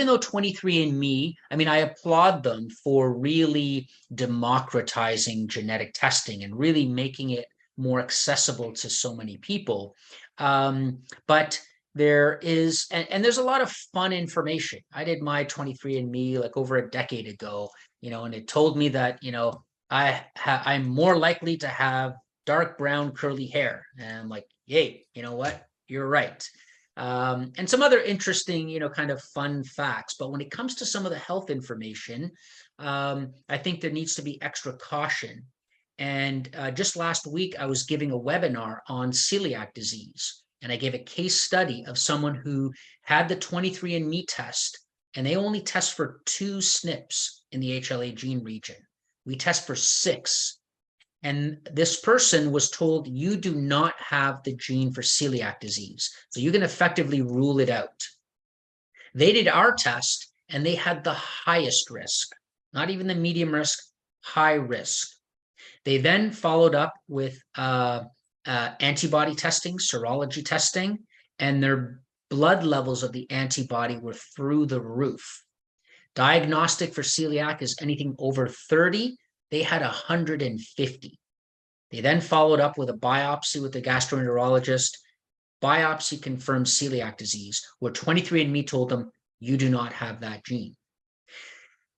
even though 23andMe, I mean, I applaud them for really democratizing genetic testing and really making it more accessible to so many people. But there is, and there's a lot of fun information. I did my 23andMe like over a decade ago, and it told me that, I'm more likely to have dark brown curly hair. And I'm like, yay, you know what? You're right. And some other interesting, kind of fun facts. But when it comes to some of the health information, I think there needs to be extra caution. And just last week, I was giving a webinar on celiac disease. And I gave a case study of someone who had the 23andMe test, and they only test for 2 SNPs in the HLA gene region. We test for 6. And this person was told, you do not have the gene for celiac disease, so you can effectively rule it out. They did our test, and they had the highest risk, not even the medium risk, high risk. They then followed up with antibody testing, serology testing, and their blood levels of the antibody were through the roof. Diagnostic for celiac is anything over 30. They had 150. They then followed up with a biopsy with the gastroenterologist. Biopsy confirmed celiac disease, where 23andMe told them, you do not have that gene.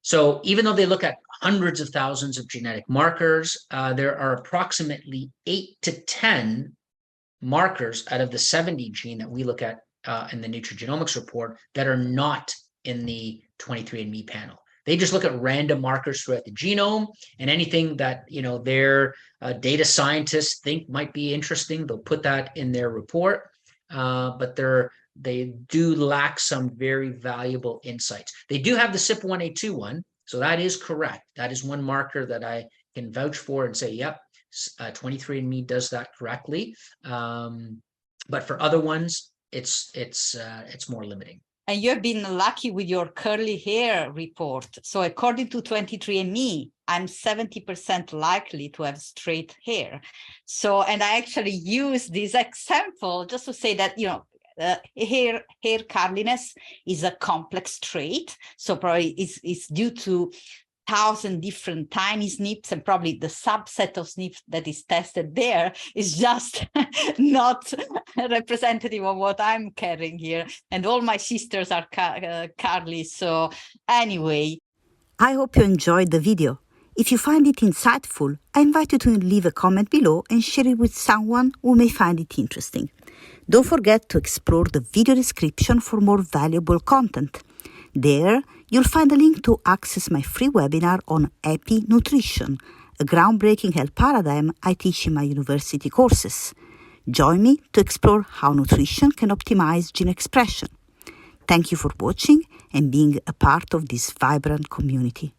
So even though they look at hundreds of thousands of genetic markers, there are approximately 8 to 10 markers out of the 70 gene that we look at in the nutrigenomics report that are not in the 23andMe panel. They just look at random markers throughout the genome, and anything that their data scientists think might be interesting, they'll put that in their report. But they do lack some very valuable insights. They do have the CYP1A2 one, so that is correct. That is one marker that I can vouch for and say, yep, 23andMe does that correctly. But for other ones, it's more limiting. And you have been lucky with your curly hair report. So according to 23andMe, I'm 70% likely to have straight hair. So, and I actually use this example just to say that, hair curliness is a complex trait. So probably it's due to 1,000 different tiny SNPs, and probably the subset of SNPs that is tested there is just not representative of what I'm carrying here. And all my sisters are curly. So anyway. I hope you enjoyed the video. If you find it insightful, I invite you to leave a comment below and share it with someone who may find it interesting. Don't forget to explore the video description for more valuable content. There, you'll find a link to access my free webinar on epinutrition, a groundbreaking health paradigm I teach in my university courses. Join me to explore how nutrition can optimize gene expression. Thank you for watching and being a part of this vibrant community.